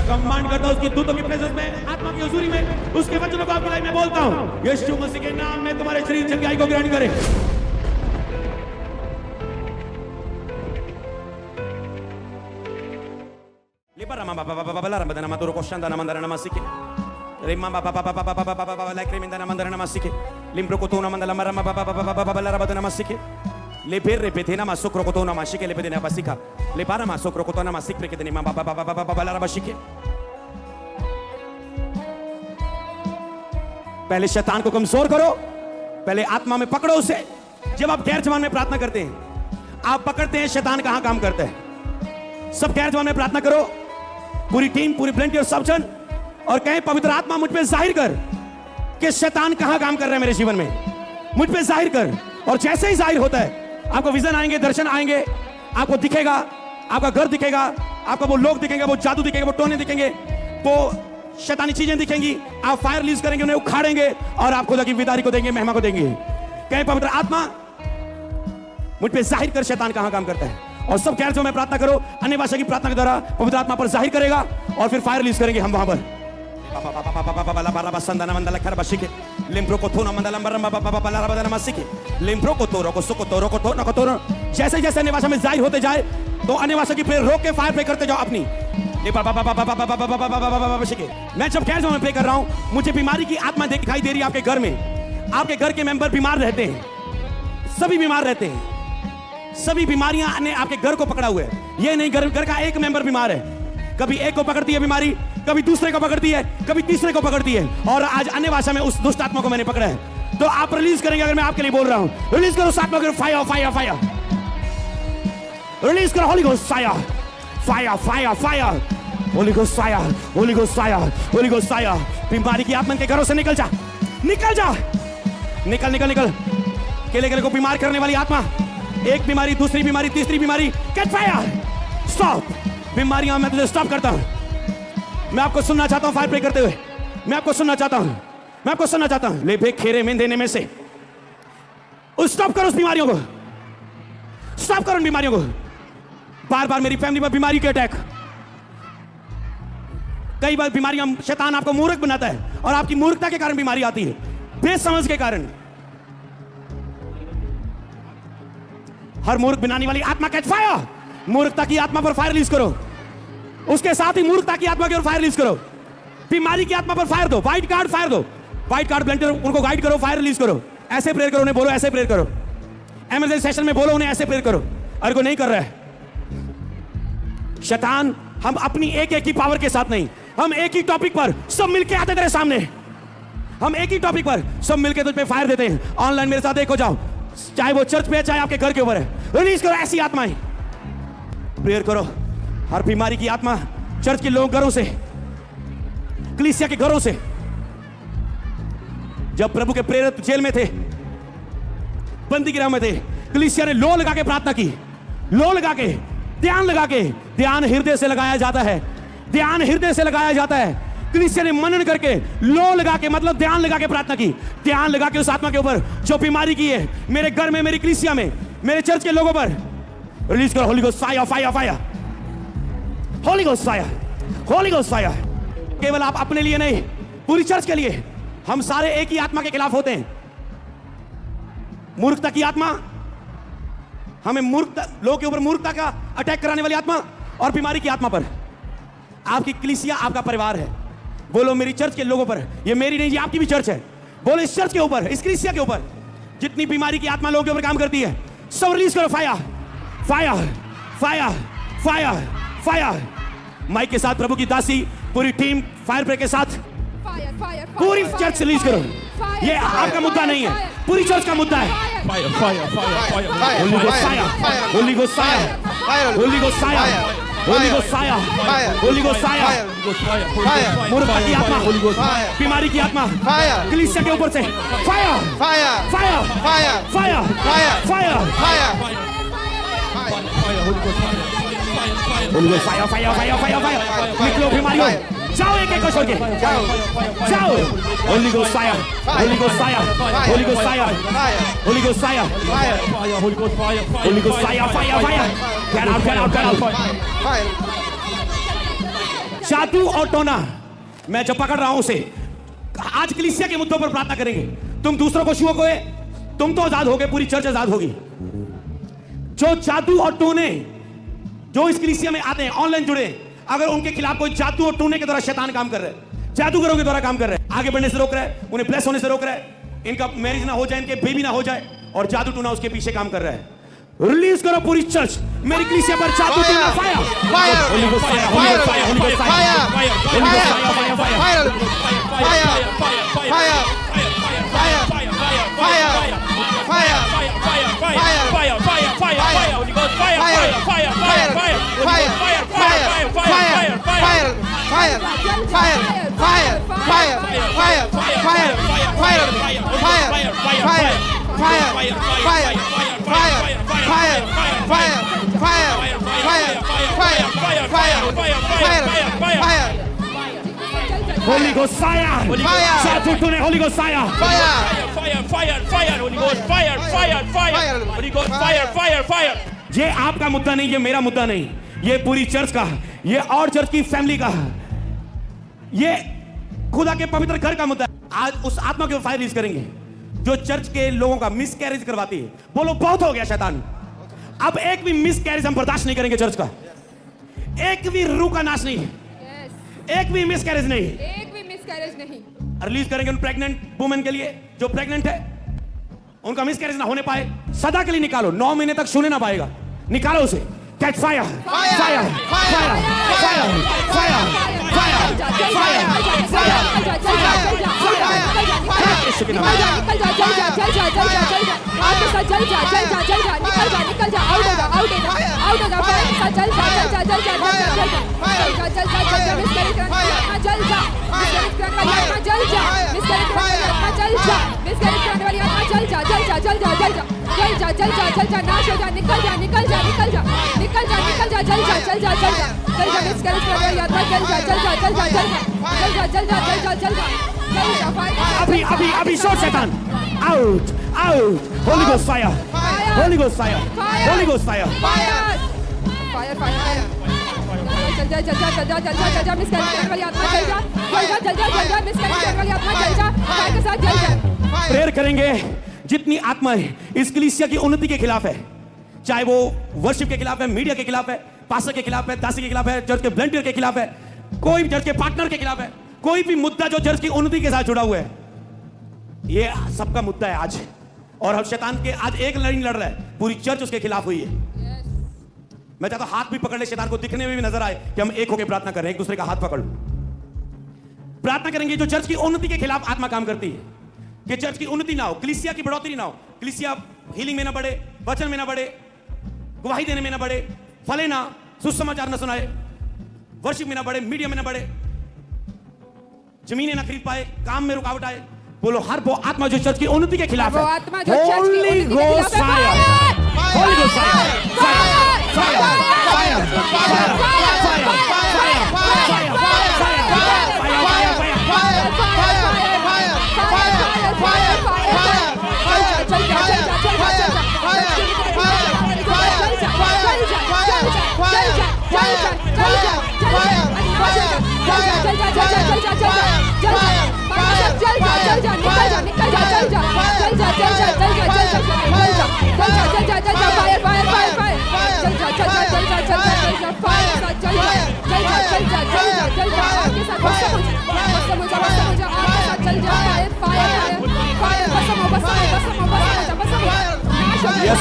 Command करता हूं उसकी दूतों की प्रेजेंस में, आत्मा की हुजूरी में, उसके वचनों को आपकी लाइफ में बोलता हूं। यीशु मसीह के नाम में तुम्हारे शरीर चंगाई को ग्रहण करे। Libera mamma papa papa la rambana maturo koshanda na mandara namasike. Rimma papa papa papa papa la cremenda na mandara namasike. Limbro kotona mandala marama papa papa papa la rabana namasike. Le per repetena ma socro kotona masike le pedena basika. Le para ma socro kotona masik pe kedeni papa papa papa la rabashike. पहले शैतान को कमजोर करो, पहले आत्मा में पकड़ो उसे। जब आप गैर जवान में प्रार्थना करते हैं, आप पकड़ते हैं शैतान कहां काम करता है। सब गैर जवान में प्रार्थना करो, पूरी टीम, पूरी वॉलंटियर, सब जन, और कहें पवित्र आत्मा मुझ पे जाहिर कर कि शैतान कहां काम कर रहा है मेरे जीवन में, मुझ पे जाहिर कर। और जैसे ही जाहिर होता है, आपको विजन आएंगे, दर्शन आएंगे, आपको दिखेगा, आपका घर दिखेगा, आपको वो लोग दिखेंगे, वो जादू दिखेंगे, वो टोने दिखेंगे, वो शैतानी चीजें दिखेंगी। आप फायर रिलीज करेंगे, उन्हें उखाड़ेंगे और आप खुदा की विदारी को देंगे, महिमा को देंगे। कहें पवित्र आत्मा मुझ पे जाहिर कर शैतान कहां काम करता है। और सब गैर जो में प्रार्थना करो, अन्य भाषा की प्रार्थना के द्वारा पवित्र आत्मा पर जाहिर करेगा और फिर फायर रिलीज करेंगे हम वहां पर। जैसे जैसे अन्य भाषा में जाहिर होते जाए तो अन्य भाषा की प्रेयर रोक के फायर पे करते जाओ अपनी। मैं जब गैर जो में प्रे कर रहा हूं, मुझे बीमारी की आत्मा दिखाई दे रही है। आपके घर में, आपके घर के मेंबर बीमार रहते हैं, सभी बीमार रहते हैं, सभी बीमारियां ने आपके घर को पकड़ा हुआ है। ये नहीं घर का एक मेंबर बीमार है, कभी एक को पकड़ती है बीमारी, कभी दूसरे को पकड़ती है, कभी तीसरे को पकड़ती है, और आज अन्य भाषा में उस दुष्ट आत्मा को मैंने पकड़ा है। तो आप रिलीज करेंगे। अगर मैं आपके लिए बोल रहा हूं, रिलीज करो उस आत्मा को, फायर फायर फायर, रिलीज करो holy ghost fire fire fire fire, holy ghost fire, holy ghost fire, holy ghost fire. बीमारी की आत्मा के घरों से निकल जा, निकल जा, निकल निकल निकल। केले केले को बीमार करने वाली आत्मा, एक बीमारी, दूसरी बीमारी, तीसरी बीमारी, कैच फायर, स्टॉप। बीमारियां मैं तुझे स्टॉप करता हूं। मैं आपको सुनना चाहता हूं फायर प्रे करते हुए, मैं आपको सुनना चाहता हूं, मैं आपको सुनना चाहता हूं। ले फेंक खेरे में देने में से स्टॉप करो उस बीमारियों को, स्टॉप करो उन बीमारियों को। बार बार मेरी फैमिली में बीमारी के अटैक, कई बार बीमारियां, शैतान आपको मूर्ख बनाता है और आपकी मूर्खता के कारण बीमारी आती है, बेसमझ के कारण। हर मूर्ख बनाने वाली आत्मा कैच फायर, मूर्खता की आत्मा पर फायर रिलीज करो, उसके साथ ही मूर्खता की आत्मा की ओर फायर रिलीज करो। बीमारी की आत्मा पर फायर दो, व्हाइट कार्ड फायर दो, व्हाइट कार्ड ब्लेंडर, उनको गाइड करो, फायर रिलीज करो। ऐसे प्रेयर करो, उन्हें बोलो ऐसे प्रेयर करो। इमरजेंसी सेशन में बोलो उन्हें ऐसे प्रेयर करो। अगर कोई नहीं कर रहा है, शैतान, हम अपनी एक एक की पावर के साथ नहीं, हम एक ही टॉपिक पर सब मिलके आते तेरे सामने, हम एक ही टॉपिक पर सब मिलके तुझ पे फायर देते हैं। ऑनलाइन मेरे साथ देखो जाओ, चाहे वो चर्च पे है, चाहे आपके घर के ऊपर है, रिलीज करो ऐसी आत्माएं, प्रेयर करो। हर बीमारी की आत्मा चर्च के लोग घरों से, कलीसिया के घरों से, जब प्रभु के प्रेरित जेल में थे, बंदी गृह में थे, कलीसिया ने लो लगा के प्रार्थना की, लो लगा के, ध्यान लगा के। ध्यान हृदय से लगाया जाता है, ध्यान हृदय से लगाया जाता है। कलीसिया ने मनन करके, लो लगा के, मतलब ध्यान लगा के प्रार्थना की, ध्यान लगा के उस आत्मा के ऊपर जो बीमारी की है, मेरे घर में, मेरी कलीसिया में, मेरे चर्च के लोगों पर रिलीज करो। Holy ghost fire fire fire, holy ghost fire, holy ghost fire. केवल आप अपने लिए नहीं, पूरी चर्च के लिए। हम सारे एक ही आत्मा के खिलाफ होते हैं, मूर्खता की आत्मा, हमें मूर्खता, लोगों के ऊपर मूर्खता का अटैक कराने वाली आत्मा, और बीमारी की आत्मा पर। आपकी कलीसिया आपका परिवार है, बोलो मेरी चर्च के लोगों पर, ये मेरी नहीं, ये आपकी भी चर्च है। बोलो इस चर्च के ऊपर, इस कलीसिया के ऊपर जितनी बीमारी की आत्मा लोगों के ऊपर काम करती है, सब रिलीज करो। Fire fire fire fire fire. Mic के साथ प्रभु की दासी, पूरी टीम फायर प्रे के साथ पूरी चर्च रिलीज करो। ये आपका मुद्दा नहीं है, पूरी चर्च का मुद्दा है। Fire fire fire fire, holy ghost fire, holy ghost fire, holy ghost fire, holy ghost fire, holy ghost fire. मूर्खता की आत्मा, बीमारी की आत्मा, कलीसिया के ऊपर से fire fire fire fire fire fire fire, holy ghost fire fire fire fire fire. निकलो बीमारियों, जाओ एक एक को छोड़ के, जाओ। Holi ghost fire, holy ghost fire, holy ghost fire, holy ghost fire, holy ghost fire, holy ghost fire fire fire. Get out, get out, get out. जादू और टोना, मैं जब पकड़ रहा हूं उसे, आज कलीसिया के मुद्दों पर प्रार्थना करेंगे। तुम दूसरों को छुओ गए, तुम तो आजाद हो गए, पूरी चर्च आजाद होगी। जो जादू और टोने जो इस कलीसिया में आते हैं, ऑनलाइन जुड़े, अगर उनके खिलाफ कोई जादू और टोने के द्वारा शैतान काम कर रहे हैं, जादूगरों के द्वारा काम कर रहे हैं, आगे बढ़ने से रोक रहा है, उन्हें ब्लेस होने से रोक रहा है, इनका मैरिज ना हो जाए, इनके बेबी ना हो जाए, और जादू टोना उसके पीछे काम कर रहा है, रिलीज करो पूरी चर्च, मेरी कलीसिया पर जादू टोना fire, fire, holy ghost fire, holy ghost fire, holy ghost fire, holy ghost fire, fire, fire, Holy Ghost fire! जादू टोने Holy Ghost fire! ये आपका मुद्दा नहीं, ये मेरा मुद्दा नहीं, ये पूरी चर्च का, ये और चर्च की फैमिली का, ये खुदा के पवित्र घर का मुद्दा है। आज उस आत्मा के फायर रिलीज करेंगे जो चर्च के लोगों का मिसकैरेज करवाती है। बोलो बहुत हो गया शैतान, अब एक भी मिसकैरेज हम बर्दाश्त नहीं करेंगे चर्च का, एक भी रूह का नाश नहीं, एक भी मिसकैरेज नहीं, एक भी मिसकैरेज नहीं। रिलीज करेंगे उन प्रेग्नेंट वुमेन के लिए जो प्रेग्नेंट है, उनका मिसकैरेज ना होने पाए, सदा के लिए निकालो, 9 महीने तक छूने ना पाएगा, निकालो उसे। Catch fire, fire, fire, fire, fire, fire, अभी अभी अभी शॉट शैतान out out Holi ghost fire holy ghost fire holy ghost fire fire fire चल जा चल जा चल जा चल जा चल जा मिसकैरेज करने वाली आत्मा चल जा चल जा चल जा मिसकैरेज करने वाली आत्मा चल जा फायर के साथ चल जा। प्रेयर करेंगे जितनी आत्माएं इस कलीसिया की उन्नति के खिलाफ है, चाहे वो वर्शिप के खिलाफ है, मीडिया के खिलाफ है, पास्टर के खिलाफ है, दासी के खिलाफ है, चर्च के वॉलंटियर के खिलाफ है, कोई भी चर्च के पार्टनर के खिलाफ है, कोई भी मुद्दा जो चर्च की उन्नति के साथ जुड़ा हुआ है, ये सबका मुद्दा है आज। और हम शैतान के आज एक लड़ाई लड़ रहा है, पूरी चर्च उसके खिलाफ हुई है। मैं चाहता हूं हाथ भी पकड़ ले, शैतान को दिखने में भी नजर आए कि हम एक होकर प्रार्थना कर रहे हैं, एक दूसरे का हाथ पकड़ लो, प्रार्थना करेंगे जो चर्च की उन्नति के खिलाफ आत्मा काम करती है, कि चर्च की उन्नति ना हो, कलीसिया की बढ़ोतरी ना हो, कलीसिया हीलिंग में ना बढ़े, वचन में ना बढ़े, गवाही देने में ना बढ़े, फले ना, सुसमाचार ना सुनाए, वर्शिप में ना बढ़े, मीडिया में ना बढ़े, जमीनें ना खरीद पाए, काम में रुकावट आए। बोलो हर वो आत्मा जो चर्च की उन्नति के खिलाफ है, Holi ghost fire, holy ghost fire, fire, fire, fire, fire,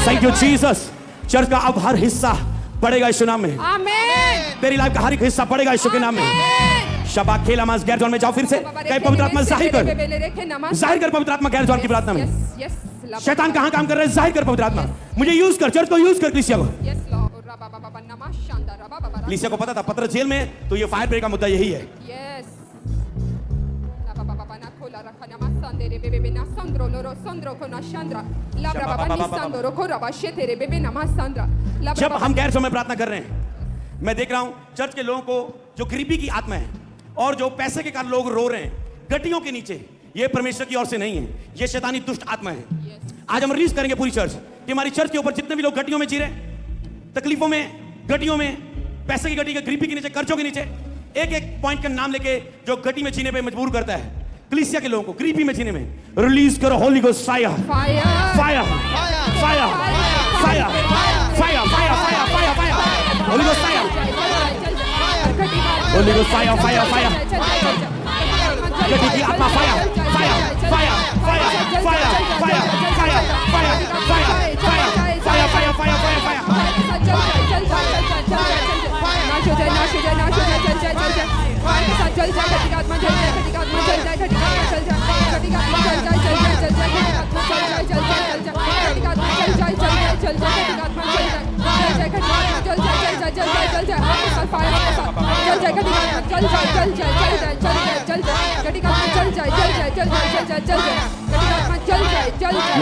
thank you Jesus. Church का अब हर हिस्सा पड़ेगा यीशु नाम में, आमीन। तेरी लाइफ का हर एक हिस्सा पड़ेगा यीशु के नाम में। शबा खेला मास गैर जॉन में जाओ, फिर से कहीं पवित्र आत्मा जाहिर कर पवित्र आत्मा गैर जॉन की प्रार्थना में। शैतान कहां काम कर रहा है, जाहिर कर पवित्र आत्मा, मुझे यूज कर, चर्च को यूज कर, कलीसिया को। कलीसिया को पता था पत्र जेल में, तो ये फायर ब्रेक का मुद्दा यही है। जब हम गैर में प्रार्थना कर रहे हैं, मैं देख रहा हूं चर्च के लोगों को जो गरीबी की आत्मा है और जो पैसे के कारण लोग रो रहे हैं गड्डियों के नीचे, ये परमेश्वर की ओर से नहीं है, ये शैतानी दुष्ट आत्मा है। आज हम रिलीज करेंगे पूरी चर्च कि हमारी चर्च के ऊपर जितने भी लोग गड्डियों में जी रहे, तकलीफों में, गड्डियों में, पैसे की गड्डी के, गरीबी के नीचे, कर्जों के नीचे, एक एक पॉइंट का नाम लेके जो गटी में जीने पे मजबूर करता है कलीसिया के लोगों को, क्रीपी में जीने में। रिलीज करो holy ghost fire, fire, fire, fire, fire, fire, fire, fire, fire, holy ghost fire, holy ghost fire, fire, fire, गटी की आत्मा fire, fire, fire, fire, fire, fire, fire, fire, fire, fire, fire, fire, fire, fire, fire.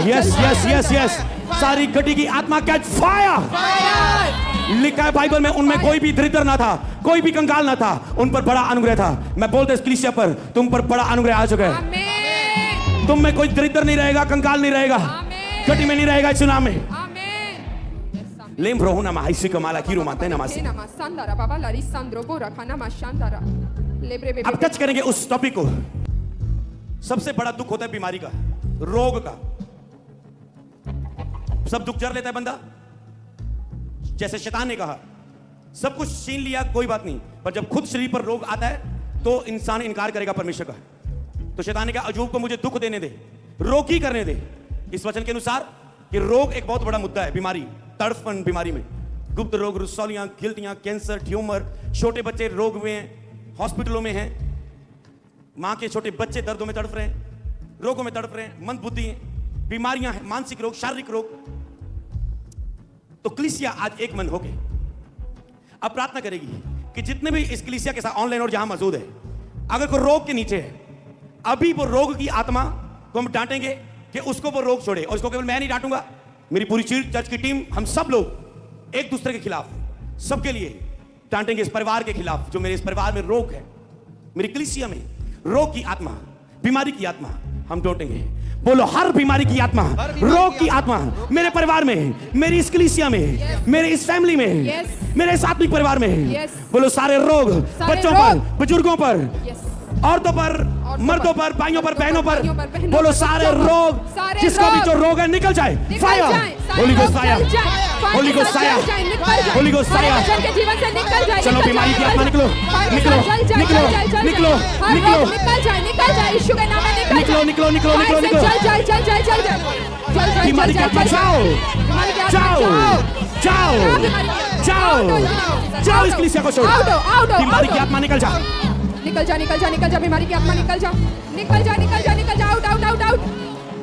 Yes yes yes yes, सारी गटी की आत्मा catch fire. लिखा है Bible में, उनमें कोई भी दरिद्र ना था, कोई भी कंगाल ना था, उन पर बड़ा अनुग्रह था। मैं बोलता हूं इस कलीसिया पर तुम पर बड़ा अनुग्रह आ चुका है। तुम में कोई दरिद्र नहीं रहेगा, कंगाल नहीं रहेगा, गटी में नहीं रहेगा, इस चुनाव में। लेम्ब्रो होना माइसी कमाला की रोमाते नमासी। अब टच करेंगे उस टॉपिक को। सबसे बड़ा दुख होता है बीमारी का, रोग का। सब दुख जर लेता है बंदा, जैसे शैतान ने कहा सब कुछ छीन लिया कोई बात नहीं, पर जब खुद शरीर पर रोग आता है तो इंसान इनकार करेगा परमेश्वर का। तो शैतान ने कहा अजूब को मुझे दुख देने दे, रोग ही करने दे। इस वचन के अनुसार कि रोग एक बहुत बड़ा मुद्दा है, बीमारी, तड़फन बीमारी में, गुप्त रोग, रसौलियां, गिल्टियां, कैंसर, ट्यूमर, छोटे बच्चे रोग में हैं, हॉस्पिटलों में हैं, मां के छोटे बच्चे दर्दों में तड़फ रहे हैं, रोगों में तड़फ रहे हैं, मंद बुद्धि हैं, बीमारियां हैं, मानसिक रोग, शारीरिक रोग। तो कलीसिया आज एक मन होके अब प्रार्थना करेगी कि जितने भी इस कलीसिया के साथ ऑनलाइन और जहां मौजूद है, अगर कोई रोग के नीचे है, अभी वो रोग की आत्मा को हम डांटेंगे कि उसको वो रोग छोड़े। और इसको केवल मैं नहीं डांटूंगा, मेरी पूरी चर्च की टीम, हम सब लोग एक दूसरे के खिलाफ, सबके लिए डांटेंगे। इस परिवार के खिलाफ जो मेरे इस परिवार में रोग है, मेरी कलीसिया में रोग की आत्मा, बीमारी की आत्मा, हम डांटेंगे। बोलो हर बीमारी की आत्मा, रोग की आत्मा मेरे परिवार में, मेरी इस कलीसिया में, मेरे इस फैमिली में, मेरे इस आत्मिक परिवार में। बोलो सारे रोग, बच्चों पर, बुजुर्गों पर, औरतों पर, मर्दों पर, भाइयों पर, बहनों पर, बोलो सारे रोग, जिसको भी जो रोग है निकल जाए। Fire, holy ghost fire, holy ghost fire, holy ghost fire. चलो बीमारी की आत्मा निकलो, निकलो, निकलो, निकलो, निकलो, निकलो, निकलो, निकलो, निकलो, निकलो। बीमारी की आत्मा जाओ, जाओ, जाओ, जाओ, जाओ, इस कलीसिया को छोड़ो। बीमारी की आत्मा निकल जा, निकल जा, निकल जा, निकल जा, बीमारी की आत्मा निकल जा, निकल जा, निकल जा, निकल जा, out, out, out, out,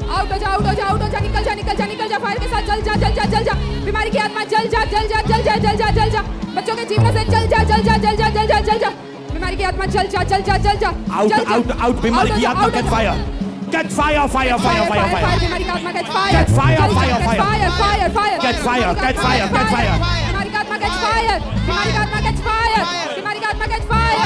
out हो जा, आउट हो जा, आउट हो जा, निकल जा, निकल जा, निकल जा, फायर के साथ जल जा, जल जा, जल जा, बीमारी की आत्मा जल जा, जल जा, जल जा, जल जा, जल जा, बच्चों के जीवन से जल जा, जल जा, जल जा, जल जा, जल जा, बीमारी की आत्मा जल जा, जल जा, जल जा, आउट, आउट, आउट, बीमारी की आत्मा catch fire, catch fire, fire, fire, fire, fire, बीमारी की आत्मा catch fire, catch fire, fire, fire, fire, fire, fire, catch fire, catch fire, catch fire, बीमारी की आत्मा कैच फायर, बीमारी की आत्मा कैच फायर, बीमारी की आत्मा कैच फायर,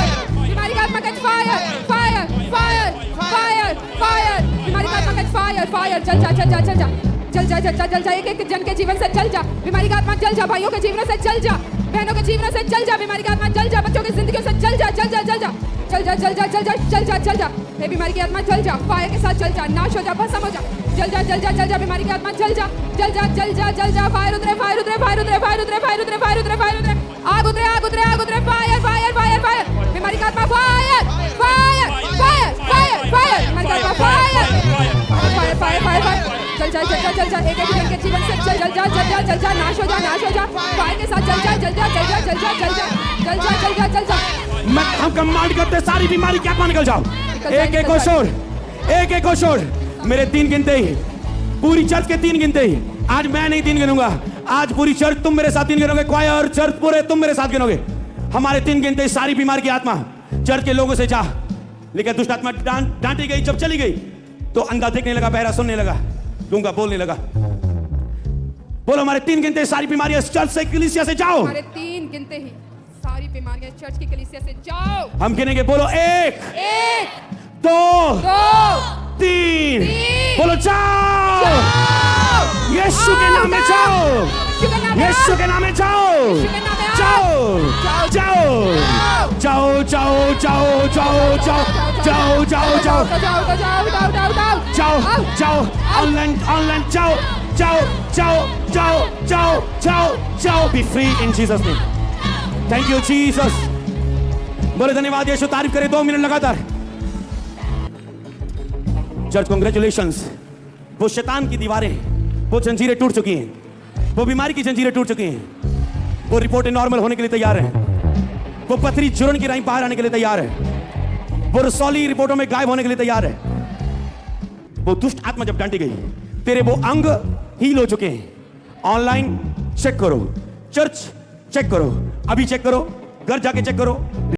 बीमारी की आत्मा catch fire, fire, fire, fire, fire, बीमारी का आत्मा कैच फायर, फायर, जल जा, जल जा, जल जा, जल जा, जल जा, जल जा, एक एक जन के जीवन से जल जा, बीमारी का आत्मा जल जा, भाइयों के जीवन से जल जा, बहनों के जीवन से जल जा, बीमारी का आत्मा जल जा, बच्चों की जिंदगी से जल जा, जल जा, जल जा, जल जा, जल जा, जल जा, जल जा, जल जा, ये बीमारी की आत्मा जल जा, फायर के साथ जल जा, नाश हो जा, भस्म हो जा, जल जा, जल जा, जल जा, बीमारी की आत्मा जल जा, जल जा, जल जा, जल जा, फायर उतरे, फायर उतरे, फायर उतरे, फायर उतरे, फायर उतरे, फायर उतरे, फायर उतरे, आग उतरे, आग उतरे, आग उतरे, फायर, फायर, फायर, फायर, बीमारी का आत्मा fire, fire, fire, fire, fire, बीमारी का आत्मा fire, fire, fire, fire, fire, जल जा, जल जा, जल जा, एक एक जन के जीवन से जल जा, जल जा, जल जा, नाश हो जा, नाश हो जा, फायर के साथ जल जा, जल जा, जल जा, जल जा, जल जा, जल जा, जल जा, जल जा। मैं हम कमांड करते सारी बीमारी की आत्मा निकल जाओ, एक एक को छोड़, एक एक को छोड़, मेरे 3 गिनते ही, पूरी चर्च के 3 गिनते ही, आज मैं नहीं 3 गिनूंगा, आज पूरी चर्च तुम मेरे साथ 3 गिनोगे, क्वायर चर्च पूरे तुम मेरे साथ गिनोगे, हमारे 3 गिनते ही सारी बीमारी की आत्मा चर्च के लोगों से जा। लेकिन दुष्ट आत्मा डांटी गई, जब चली गई तो अंधा देखने लगा, बहरा सुनने लगा, गूंगा बोलने लगा। बोलो हमारे 3 गिनते सारी बीमारियां चर्च से कलीसिया से जाओ, हमारे 3 गिनते ही सारी बीमारियां चर्च की कलीसिया से जाओ। हम गिनेंगे, बोलो 1 2 3, बोलो जाओ, यीशु के नाम में जाओ, यीशु के नाम में जाओ, जाओ, जाओ, जाओ जाओ जाओ जाओ जाओ जाओ जाओ जाओ जाओ जाओ ऑनलाइन ऑनलाइन जाओ जाओ जाओ जाओ जाओ जाओ जाओ B free in Jesus name thank you Jesus बोले धन्यवाद यीशु तारीफ करे 2 मिनट लगातार चर्च कांग्रेचुलेशंस वो शैतान की दीवारें वो जंजीरें टूट चुकी हैं वो बीमारी की जंजीरें टूट चुकी हैं वो रिपोर्टें नॉर्मल होने के लिए तैयार हैं वो पथरी जुर्न की राई बाहर आने के लिए तैयार है वो रसौली रिपोर्टों में गायब होने के लिए तैयार है वो दुष्ट आत्मा जब डांटी गई तेरे वो अंग हील हो चुके हैं ऑनलाइन चेक करो चर्च चेक करो अभी चेक करो घर जाके चेक करो